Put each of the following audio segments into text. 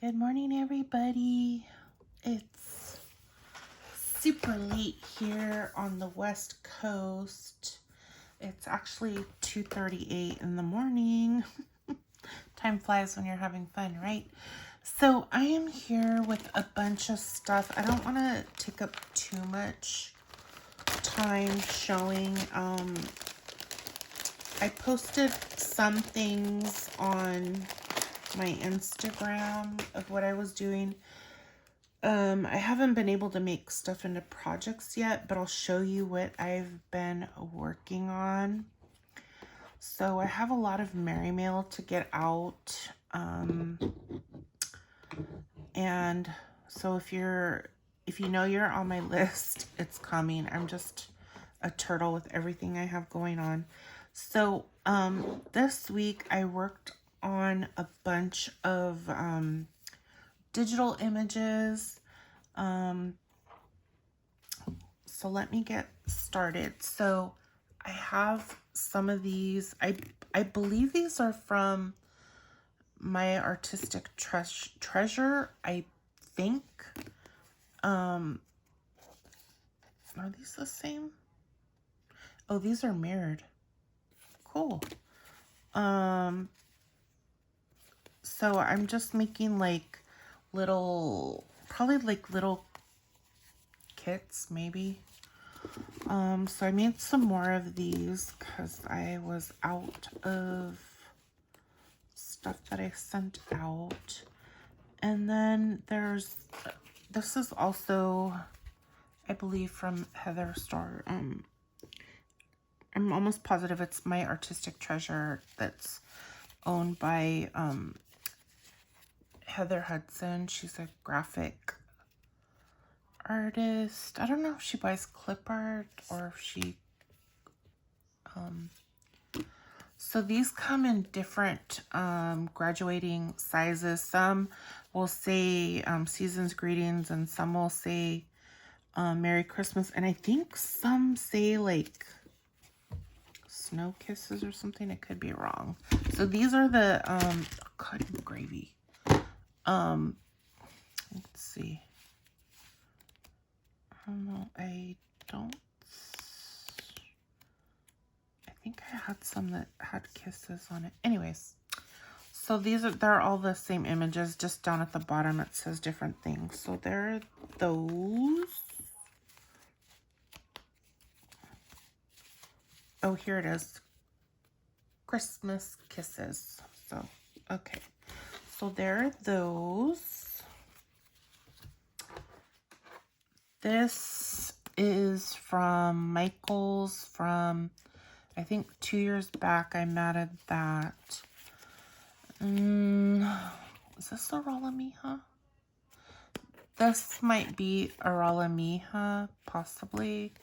Good morning, everybody. It's super late here on the West Coast. It's actually 2:38 in the morning. Time flies when you're having fun, right? So I am here with a bunch of stuff. I don't want to take up too much time showing. I posted some things on my Instagram of what I was doing. I haven't been able to make stuff into projects yet, but I'll show you what I've been working on. So I have a lot of Merry Mail to get out. And so if you know you're on my list, it's coming. I'm just a turtle with everything I have going on. So this week I worked on a bunch of digital images. So let me get started. So I have some of these. I believe these are from my artistic treasure, I think. Are these the same? Oh, these are mirrored. Cool. So I'm just making like probably like little kits maybe. So I made some more of these because I was out of stuff that I sent out. And then this is also, I believe, from Heather Star. I'm almost positive it's my artistic treasure that's owned by Heather Hudson. She's a graphic artist. I don't know if she buys clip art or if she so these come in different graduating sizes. Some will say season's greetings, and some will say Merry Christmas, and I think some say like snow kisses or something. I could be wrong. So these are the cotton gravy. Let's see. I don't know. I think I had some that had kisses on it. Anyways, so they're all the same images. Just down at the bottom it says different things. So there are those. Oh, here it is. Christmas kisses. So, okay. So there are those. This is from Michael's from, I think 2 years back. I matted that. Is this a Rolla-Mija? This might be a Rolla-Mija, possibly.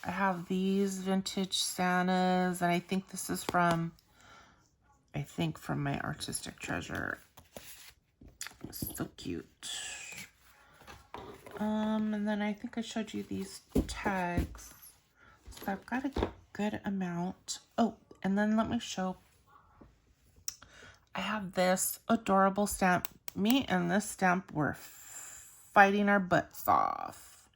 I have these vintage Santas, and I think this is from my artistic treasure. So cute. And then I think I showed you these tags. So I've got a good amount. Oh, and then let me show. I have this adorable stamp. Me and this stamp were fighting our butts off.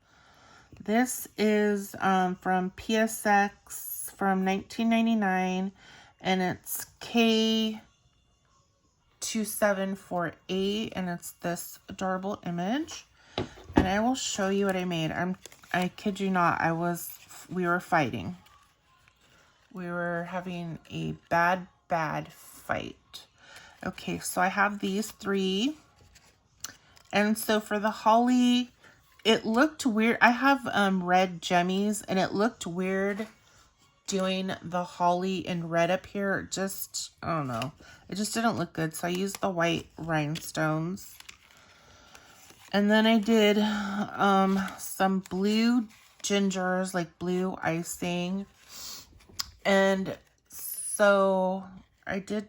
This is from PSX from 1999, and it's K2748, and it's this adorable image. And I will show you what I made. I kid you not, we were fighting. We were having a bad fight. Okay, so I have these three. And so for the holly, it looked weird. I have red jemmies, and it looked weird doing the holly in red up here. Just, I don't know. It just didn't look good. So I used the white rhinestones. And then I did some blue gingers, like blue icing. And so I did,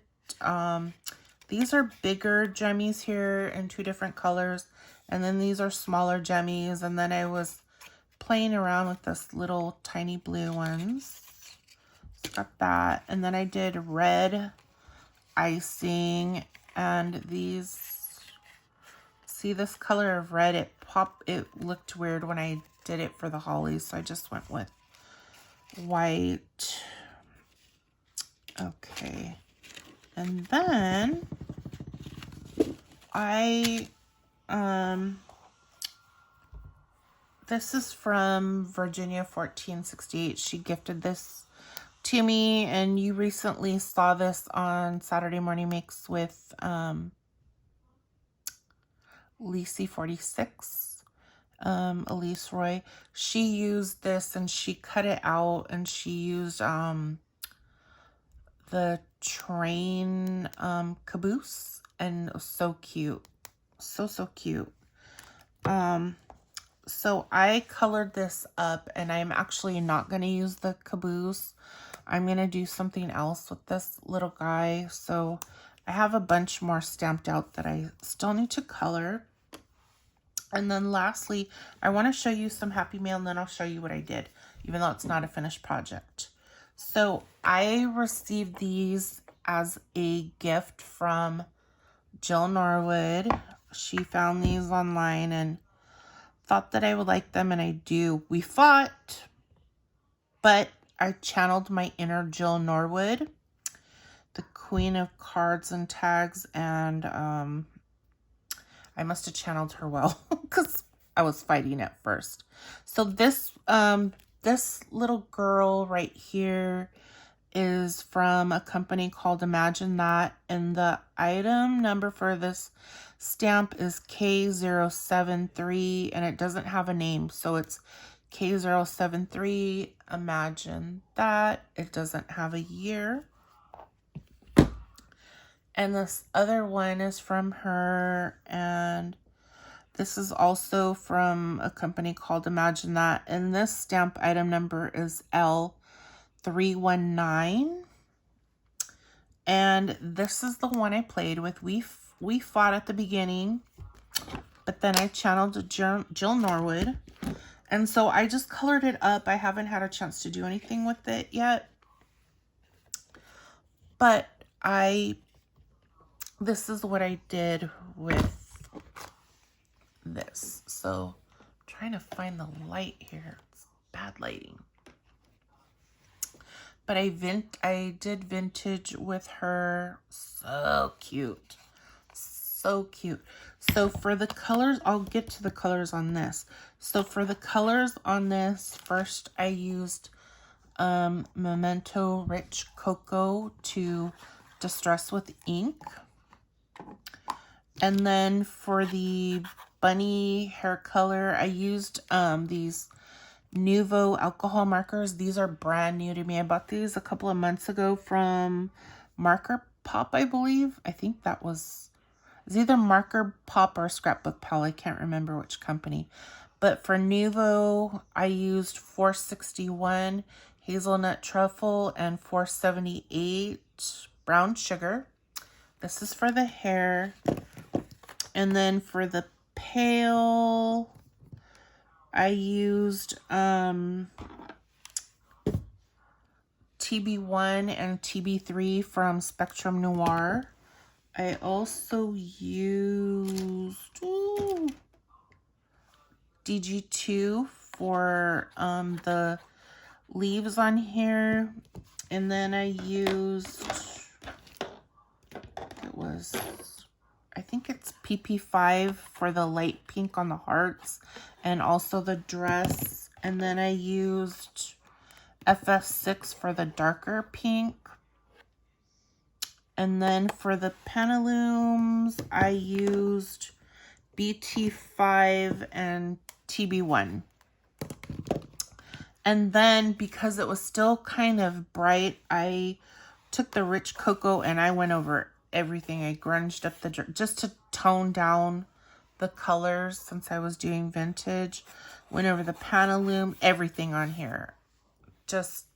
these are bigger jemmies here in 2 different colors. And then these are smaller jemmies. And then I was playing around with this little tiny blue ones. So got that. And then I did red icing and these See this color of red, it looked weird when I did it for the hollies, so I just went with white. Okay. And then this is from Virginia 1468. She gifted this to me, and you recently saw this on Saturday Morning Makes with Lacey 46, Elise Roy. She used this and she cut it out, and she used the train caboose, and it was so cute. So cute. So I colored this up, and I'm actually not going to use the caboose. I'm going to do something else with this little guy. So I have a bunch more stamped out that I still need to color. And then lastly, I want to show you some Happy Mail, and then I'll show you what I did, even though it's not a finished project. So I received these as a gift from Jill Norwood. She found these online and thought that I would like them, and I do. We fought, but I channeled my inner Jill Norwood, the queen of cards and tags, and I must have channeled her well because I was fighting at first. So this this little girl right here is from a company called Imagine That, and the item number for this stamp is K073, and it doesn't have a name, so it's K073 Imagine That. It doesn't have a year. And this other one is from her, and this is also from a company called Imagine That, and this stamp item number is L319. And this is the one I played with. We fought at the beginning, but then I channeled Jill Norwood. And so I just colored it up. I haven't had a chance to do anything with it yet. But this is what I did with this. So I'm trying to find the light here. It's bad lighting. But I did vintage with her. So cute. So cute. So for the colors, I'll get to the colors on this. So for the colors on this, first I used Memento Rich Cocoa to distress with ink. And then for the bunny hair color, I used these Nuvo alcohol markers. These are brand new to me. I bought these a couple of months ago from Marker Pop, I believe. I think that was either Marker Pop or Scrapbook Pal. I can't remember which company. But for Nuvo, I used 461 hazelnut truffle and 478 brown sugar. This is for the hair. And then for the pale, I used TB1 and TB3 from Spectrum Noir. I also used DG2 for the leaves on here. And then I used, I think it's PP5 for the light pink on the hearts and also the dress. And then I used FF6 for the darker pink. And then for the Pantaloons, I used BT5 and TB1. And then because it was still kind of bright, I took the rich cocoa and I went over everything. I grunged up the just to tone down the colors since I was doing vintage. Went over the Pantaloon, everything on here. Just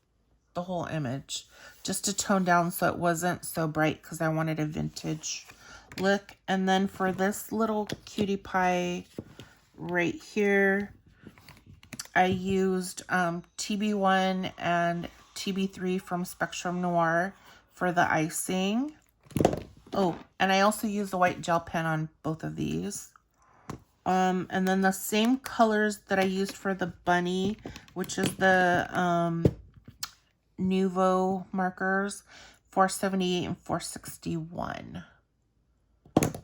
the whole image. Just to tone down so it wasn't so bright because I wanted a vintage look. And then for this little cutie pie right here, I used TB1 and TB3 from Spectrum Noir for the icing. Oh, and I also used a white gel pen on both of these. And then the same colors that I used for the bunny, which is the Nuvo markers, 478 and 461.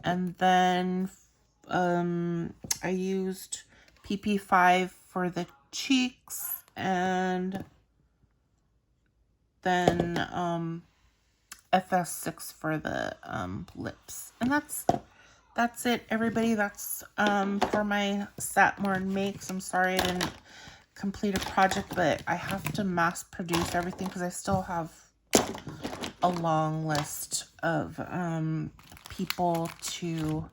And then I used PP5 for the cheeks, and then FS6 for the lips. And that's it, everybody. That's for my Satmorn makes. I'm sorry I didn't complete a project, but I have to mass produce everything because I still have a long list of people to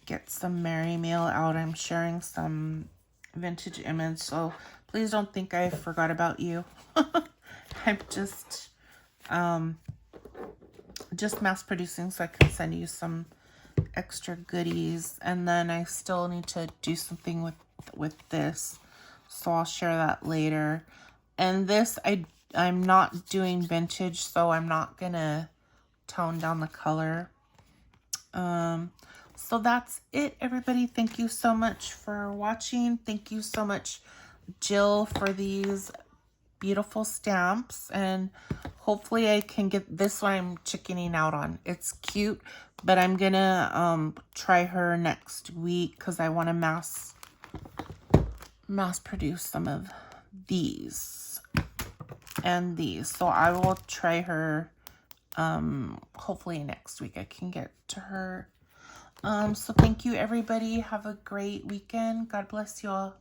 get some Merry Mail out. I'm sharing some vintage image, so please don't think I forgot about you. I'm just mass producing so I can send you some extra goodies, and then I still need to do something with this, so I'll share that later. And this, I'm not doing vintage, so I'm not gonna tone down the color. So that's it, everybody. Thank you so much for watching. Thank you so much, Jill, for these beautiful stamps, and hopefully I can get this one. I'm chickening out on. It's cute, but I'm gonna try her next week because I want to mass produce some of these and these. So I will try her hopefully next week I can get to her. So thank you, everybody. Have a great weekend. God bless you all.